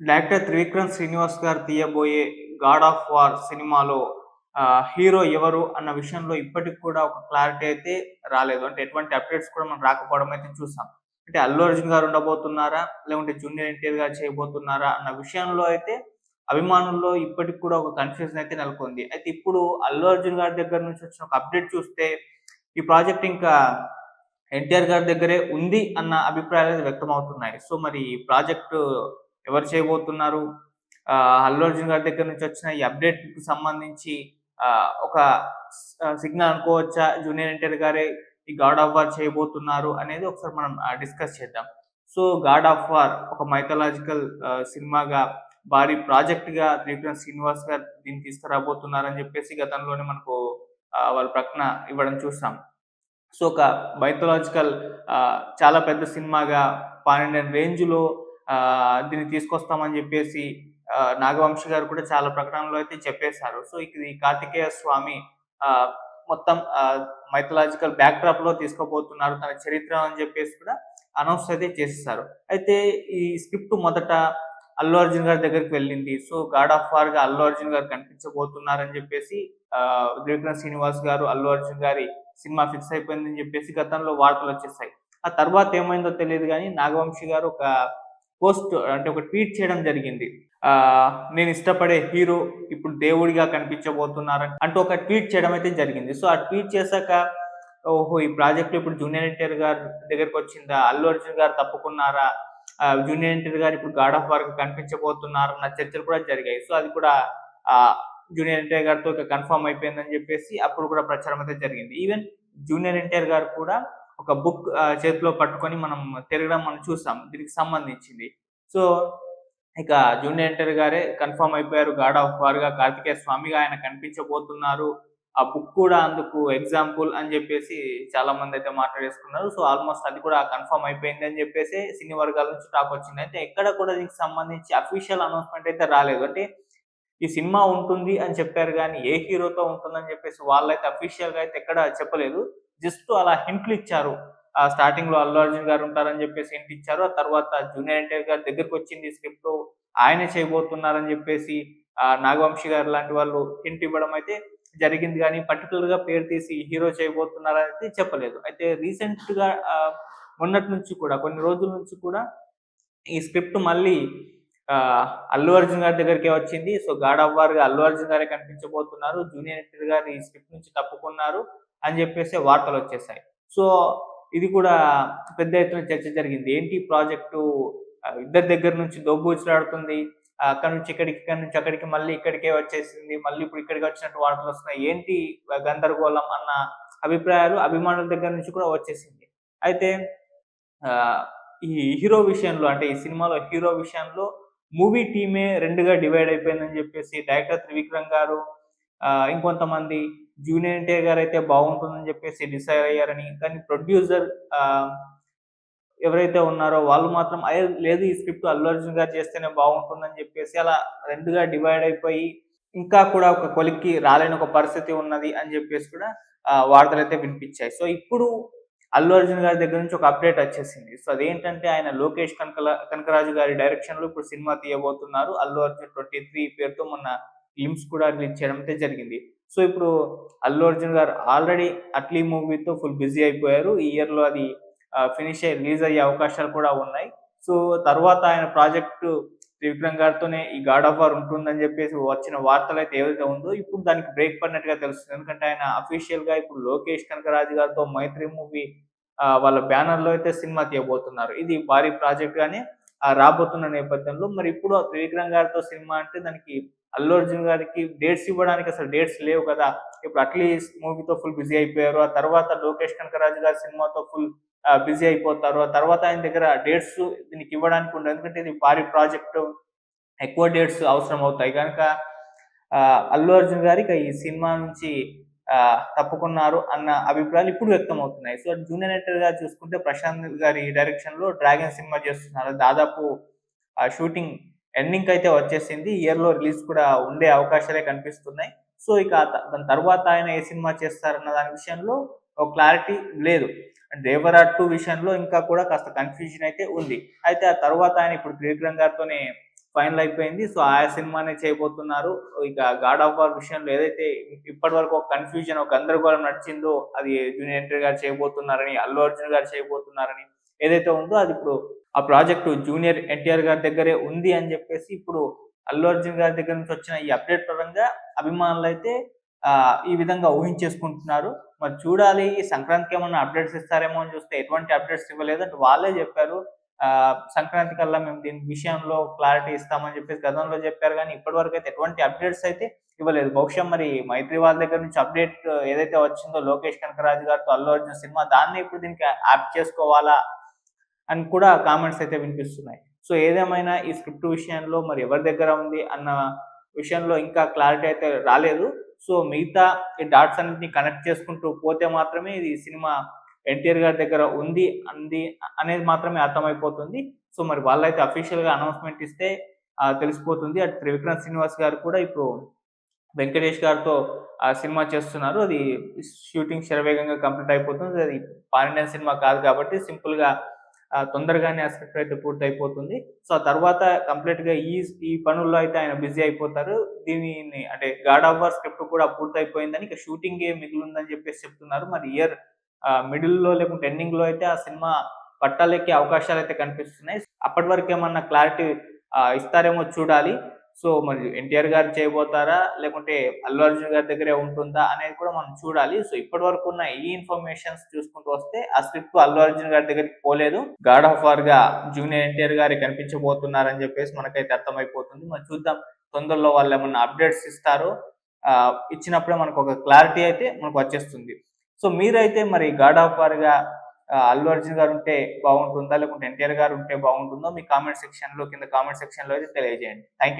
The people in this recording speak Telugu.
డైరెక్టర్ త్రివిక్రమ్ శ్రీనివాస్ గారు తీయబోయే 'గాడ్ ఆఫ్ వార్' సినిమాలో హీరో ఎవరు అన్న విషయంలో ఇప్పటికి కూడా ఒక క్లారిటీ అయితే రాలేదు. అంటే ఎటువంటి అప్‌డేట్స్ కూడా మనం రాకపోవడం అయితే చూసాం. అంటే అల్లు అర్జున్ గారు ఉండబోతున్నారా? లేకుంటే జూనియర్ ఎన్టీఆర్ గారు చేయబోతున్నారా? అన్న విషయంలో అయితే అభిమానుల్లో ఇప్పటికి కూడా ఒక కన్‌ఫ్యూజన్ అయితే నెలకొంది. అయితే ఇప్పుడు అల్లు అర్జున్ గారి దగ్గర నుంచి వచ్చిన ఒక అప్‌డేట్ చూస్తే ఈ ప్రాజెక్ట్ ఇంకా ఎన్టీఆర్ గారి దగ్గరే ఉంది అన్న అభిప్రాయాలు వ్యక్తమవుతున్నాయి. సో, మరి ఈ ప్రాజెక్టు ఎవరు చేయబోతున్నారు? అల్లు అర్జున్ గారి దగ్గర నుంచి వచ్చిన ఈ అప్‌డేట్‌కి సంబంధించి ఒక సిగ్నల్ అనుకోవచ్చా? జూనియర్ ఎన్టీఆర్ గారే ఈ 'గాడ్ ఆఫ్ వార్' చేయబోతున్నారు అనేది ఒకసారి మనం డిస్కస్ చేద్దాం. సో, 'గాడ్ ఆఫ్ వార్' ఒక మైథలాజికల్ సినిమాగా భారీ ప్రాజెక్ట్‌గా త్రివిక్రమ్ శ్రీనివాస్ గారు దీన్ని తీసుకురాబోతున్నారని చెప్పేసి గతంలోనే మనకు వాళ్ళు ప్రకటన ఇవ్వడం చూసాం. సో, ఒక మైథలాజికల్ చాలా పెద్ద సినిమాగా పాన్ ఇండియన్ రేంజ్‌లో దీన్ని తీసుకొస్తామని జెప్పేసి నాగవంశి గారు కూడా చాలా ప్రకటనలో అయితే చెప్పేసారు. సో, ఇది కార్తికేయ స్వామి ఆహ్, మొత్తం మైథలాజికల్ బ్యాక్‌డ్రాప్‌లో తీసుకోబోతున్నారు తన చరిత్ర అని జెప్పేసి కూడా అనౌన్స్ అయితే చేసేసారు. అయితే ఈ స్క్రిప్ట్ మొదట అల్లు అర్జున్ గారి దగ్గరికి వెళ్ళింది. సో, 'గాడ్ ఆఫ్ వార్‌గా' అల్లు అర్జున్ గారు కనిపించబోతున్నారని జెప్పేసి త్రివిక్రమ్ శ్రీనివాస్ గారు, అల్లు అర్జున్ గారి సినిమా ఫిక్స్ అయిపోయిందని జెప్పేసి గతంలో వార్తలొచ్చేసాయి. ఆ తర్వాత ఏమైందో తెలీదు గానీ, నాగవంశి గారు ఒక పోస్ట్ అంటే ఒక ట్వీట్ చేయడం జరిగింది. నేను ఇష్టపడే హీరో ఇప్పుడు దేవుడిగా కనిపించబోతున్నారని అంటూ ఒక ట్వీట్ చేయడం అయితే జరిగింది. సో, ఆ ట్వీట్ చేశాక ఓహో! ఈ ప్రాజెక్ట్ ఇప్పుడు జూనియర్ ఎన్టీఆర్ గారి దగ్గరకొచ్చిందా? అల్లు అర్జున్ గారు తప్పుకున్నారా? జూనియర్ ఎన్టీఆర్ గారు ఇప్పుడు 'గాడ్ ఆఫ్ వార్'కి కనిపించబోతున్నారన్న చర్చలు కూడా జరిగాయి. సో, అది కూడా ఆహ్, జూనియర్ ఎన్టీఆర్ గారితో ఇక కన్ఫర్మ్ అయిపోయిందని జెప్పేసి అప్పుడు కూడా ప్రచారం అయితే జరిగింది. ఈవెన్ జూనియర్ ఎన్టీఆర్ గారు కూడా ఒక బుక్ చేతిలో పట్టుకొని తిరగడం మనం చూసాం దీనికి సంబంధించింది. సో, ఇక జూనియర్ ఎన్టీఆర్ గారే కన్ఫర్మ్ అయిపోయారు. 'గాడ్ ఆఫ్ వార్'గా కార్తికేయ స్వామిగా ఆయన కనిపించబోతున్నారు. ఆ బుక్ కూడా అందుకు ఎగ్జాంపుల్ అని జెప్పేసి చాలా మందైతే మాట్లాడేసుకున్నారు. సో, ఆల్‌మోస్ట్ అది కూడా కన్ఫర్మ్ అయిపోయింది అని జెప్పేసి సినీ వర్గాల నుంచి టాక్ వచ్చింది. అయితే ఎక్కడ కూడా దీనికి సంబంధించి అఫీషియల్ అనౌన్స్‌మెంట్ అయితే రాలేదు. అంటే ఈ సినిమా ఉంటుంది అని చెప్పారు గానీ, ఏ హీరోతో ఉంటుందని జెప్పేసి వాళ్ళైతే అఫీషియల్‌గా అయితే ఎక్కడ చెప్పలేదు. జస్ట్ అలా హింట్లు ఇచ్చారు. స్టార్టింగ్‌లో అల్లు అర్జున్ గారు ఉంటారని జెప్పేసి హింట్ ఇచ్చారు. ఆ తర్వాత జూనియర్ ఎన్టీఆర్ గారి దగ్గరకొచ్చింది స్క్రిప్టు. ఆయనే చేయబోతున్నారని జెప్పేసి నాగవంశి గారు లాంటి వాళ్ళు హింట్ ఇవ్వడం అయితే జరిగింది గానీ, పర్టిక్యులర్‌గా పేరు తీసి హీరో చేయబోతున్నారనైతే చెప్పలేదు. అయితే రీసెంట్‌గా మొన్నటి నుంచి కూడా కొన్ని రోజుల నుంచి కూడా ఈ స్క్రిప్ట్ మళ్ళీ అల్లు అర్జున్ గారి దగ్గరికే వచ్చింది. సో, 'గాడ్ ఆఫ్ వార్'గా అల్లు అర్జున్ గారే కనిపించబోతున్నారు. జూనియర్ ఎన్టీఆర్ గారు ఈ స్క్రిప్ట్ నుంచి తప్పుకున్నారు అని జెప్పేసి వార్తలొచ్చేసాయి. సో, ఇది కూడా పెద్ద ఎత్తున చర్చ జరిగింది. ఏంటి ప్రాజెక్టు ఇద్దరి దగ్గర నుంచి దోబూచులాడుతుంది. అక్కడి నుంచి ఇక్కడికి, ఇక్కడి నుంచి అక్కడికి, మళ్ళీ ఇక్కడికే వచ్చేసింది. మళ్ళీ ఇప్పుడు ఇక్కడికి వచ్చినట్టు వార్తలొస్తున్నాయి. ఏంటి గందరగోళం అన్న అభిప్రాయాలు అభిమానుల దగ్గర నుంచి కూడా వచ్చేసింది. అయితే ఆహ్, ఈ హీరో విషయంలో అంటే ఈ సినిమాలో హీరో విషయంలో మూవీ టీమే 2గా డివైడ్ అయిపోయిందని జెప్పేసి డైరెక్టర్ త్రివిక్రమ్ గారు, ఇంకొంతమంది జూనియర్ ఎన్టీఆర్ గారైతే బాగుంటుందని జెప్పేసి డిసైడ్ అయ్యారని, కానీ ప్రొడ్యూసర్ ఆహ్, ఎవరైతే ఉన్నారో వాళ్ళు మాత్రం లేదు ఈ స్క్రిప్ట్ అల్లు అర్జున్ గారు చేస్తేనే బాగుంటుందని జెప్పేసి అలా 2గా డివైడ్ అయిపోయి, ఇంకా కూడా ఒక కొలిక్కి రాలేని ఒక పరిస్థితి ఉన్నది అని జెప్పేసి కూడా వార్తలైతే వినిపిచ్చాయి. సో, ఇప్పుడు అల్లు అర్జున్ గారి దగ్గర నుంచి ఒక అప్‌డేట్ వచ్చేసింది. సో, అదేంటంటే ఆయన లోకేష్ కనకరాజు గారి డైరెక్షన్‌లో ఇప్పుడు సినిమా తీయబోతున్నారు. అల్లు అర్జున్ 23 పేరుతో మొన్న గ్లింప్స్ కూడా రిలీజ్ చేయడం అయితే జరిగింది. సో, ఇప్పుడు అల్లు అర్జున్ గారు ఆల్రెడీ 'అట్లీ' మూవీతో ఫుల్ బిజీ అయిపోయారు. ఈ ఇయర్‌లో అది ఫినిష్ అయ్యి రిలీజ్ అయ్యే అవకాశాలు కూడా ఉన్నాయి. సో, తర్వాత ఆయన ప్రాజెక్టు త్రివిక్రమ్ గారితోనే ఈ 'గాడ్ ఆఫ్ వార్' ఉంటుందని జెప్పేసి వచ్చిన వార్తలైతే ఏదైతే ఉందో ఇప్పుడు దానికి బ్రేక్ పడినట్టుగా తెలుస్తుంది. ఎందుకంటే ఆయన అఫీషియల్‌గా ఇప్పుడు లోకేష్ కనకరాజు గారితో 'మైత్రి' మూవీ వాళ్ళ బ్యానర్‌లో అయితే సినిమా తీయబోతున్నారు. ఇది భారీ ప్రాజెక్ట్ గాని రాబోతున్న నేపథ్యంలో మరి ఇప్పుడు త్రివిక్రమ్ గారితో సినిమా అంటే దానికి అల్లు అర్జున్ గారికి డేట్స్ ఇవ్వడానికి అసలు డేట్స్ లేవు కదా! ఇప్పుడు 'అట్లీస్ట్' మూవీతో ఫుల్ బిజీ అయిపోయారు. ఆ తర్వాత లోకేష్ కనకరాజు గారి సినిమాతో ఫుల్ బిజీ అయిపోతారు. ఆ తర్వాత ఆయన దగ్గర డేట్స్ దీనికి ఇవ్వడానికి ఉండదు. ఎందుకంటే ఇది భారీ ప్రాజెక్టు. ఎక్కువ డేట్స్ అవసరం అవుతాయి గనక అల్లు అర్జున్ గారు ఇక ఈ సినిమా నుంచి తప్పుకున్నారు అన్న అభిప్రాయాలు ఇప్పుడు వ్యక్తమవుతున్నాయి. సో, జూనియర్ ఎన్టీఆర్ గారు చూసుకుంటే ప్రశాంత్ గారి డైరెక్షన్‌లో 'డ్రాగన్' సినిమా చేస్తున్నారు. దాదాపు షూటింగ్ ఎండింగ్‌కైతే వచ్చేసింది. ఈ ఇయర్‌లో రిలీజ్ కూడా ఉండే అవకాశాలే కనిపిస్తున్నాయి. సో, ఇక దాని తర్వాత ఆయన ఏ సినిమా చేస్తారన్న దాని విషయంలో ఒక క్లారిటీ లేదు. 'దేవరా 2' విషయంలో ఇంకా కూడా కాస్త కన్‌ఫ్యూజన్ అయితే ఉంది. అయితే ఆ తర్వాత ఆయన ఇప్పుడు త్రివిక్రమ్ గారితోనే ఫైనల్ అయిపోయింది. సో ఆ సినిమానే చేయబోతున్నారు. ఇక గాడ్ ఆఫ్ వార్ విషయంలో ఏదైతే ఇప్పటి వరకు ఒక కన్‌ఫ్యూజన్, ఒక గందరగోళం నడిచిందో అది జూనియర్ ఎన్టీఆర్ గారు చేయబోతున్నారని, అల్లు అర్జున్ గారు చేయబోతున్నారని ఏదైతే ఉందో అది ఇప్పుడు ఆ ప్రాజెక్ట్ జూనియర్ ఎన్టీఆర్ గారి దగ్గరే ఉంది అని చెప్పేసి ఇప్పుడు అల్లు అర్జున్ గారి దగ్గర నుంచి వచ్చిన ఈ అప్డేట్ పరంగా అభిమానులైతే ఈ విధంగా ఊహించేసుకుంటున్నారు. మరి చూడాలి సంక్రాంతికి ఏమన్నా అప్డేట్స్ ఇస్తారేమో అని చూస్తే ఎటువంటి అప్డేట్స్ ఇవ్వలేదు. అంటే వాళ్ళే చెప్పారు సంక్రాంతి కల్లా మేము దీని విషయంలో క్లారిటీ ఇస్తామని చెప్పేసి గతంలో చెప్పారు గానీ ఇప్పటివరకు అయితే ఎటువంటి అప్డేట్స్ అయితే ఇవ్వలేదు. బహుశా మరి మైత్రి వాళ్ళ దగ్గర నుంచి అప్డేట్ ఏదైతే వచ్చిందో లోకేష్ కనకరాజు గారితో అల్లు అర్జున్ సినిమా దాన్నే ఇప్పుడు దీనికి యాప్ చేసుకోవాలా అని కూడా కామెంట్స్ అయితే వినిపిస్తున్నాయి. సో ఏదేమైనా ఈ స్క్రిప్ట్ విషయంలో మరి ఎవరి దగ్గర ఉంది అన్న విషయంలో ఇంకా క్లారిటీ అయితే రాలేదు. సో మిగతా ఈ డాట్స్ అన్నిటిని కనెక్ట్ చేసుకుంటూ పోతే మాత్రమే ఇది సినిమా ఎన్టీఆర్ గారి దగ్గర ఉంది అనేది మాత్రమే అర్థమైపోతుంది. సో మరి వాళ్ళైతే అఫీషియల్‌గా అనౌన్స్‌మెంట్ ఇస్తే తెలిసిపోతుంది. అటు త్రివిక్రమ్ శ్రీనివాస్ గారు కూడా ఇప్పుడు వెంకటేష్ గారితో ఆ సినిమా చేస్తున్నారు. అది షూటింగ్ శరవేగంగా కంప్లీట్ అయిపోతుంది. అది పాన్ ఇండియన్ సినిమా కాదు కాబట్టి సింపుల్‌గా తొందరగానే ఆ స్క్రిప్ట్ అయితే పూర్తయిపోతుంది. సో ఆ తర్వాత కంప్లీట్‌గా ఈ పనుల్లో అయితే ఆయన బిజీ అయిపోతారు. దీనిని అంటే గాడ్ ఆఫ్ వార్ స్క్రిప్ట్ కూడా పూర్తయిపోయిందని ఇక షూటింగే మిగిలుందని చెప్పేసి చెప్తున్నారు. మరి ఇయర్ మిడిల్‌లో లేకుంటే ఎండింగ్‌లో అయితే ఆ సినిమా పట్టాలెక్కే అవకాశాలైతే కనిపిస్తున్నాయి. అప్పటి వరకు ఏమన్నా క్లారిటీ ఇస్తారేమో చూడాలి. సో మరి ఎన్టీఆర్ గారు చేయబోతారా? లేకుంటే అల్లు అర్జున్ గారి దగ్గరే ఉంటుందా? అనేది కూడా మనం చూడాలి. సో ఇప్పటి వరకు ఉన్న ఈ ఇన్ఫర్మేషన్స్ చూసుకుంటూ వస్తే ఆ స్క్రిప్ట్ అల్లు అర్జున్ గారి దగ్గరికి పోలేదు. గాడ్ ఆఫ్ వార్‌గా జూనియర్ ఎన్టీఆర్ గారే కనిపించబోతున్నారని చెప్పేసి మనకైతే అర్థమైపోతుంది. మరి చూద్దాం తొందరలో వాళ్ళేమన్నా అప్డేట్స్ ఇస్తారో ఇచ్చినప్పుడే మనకొక క్లారిటీ అయితే మనకు వచ్చేస్తుంది. సో మీరైతే మరి గాడ్ ఆఫ్ వార్‌గా అల్లు అర్జున్ గారు ఉంటే బాగుంటుందా? లేకుంటే ఎన్టీఆర్ గారు ఉంటే బాగుంటుందో మీ కామెంట్ సెక్షన్‌లో కింద కామెంట్ సెక్షన్‌లో అయితే తెలియజేయండి. Thank you.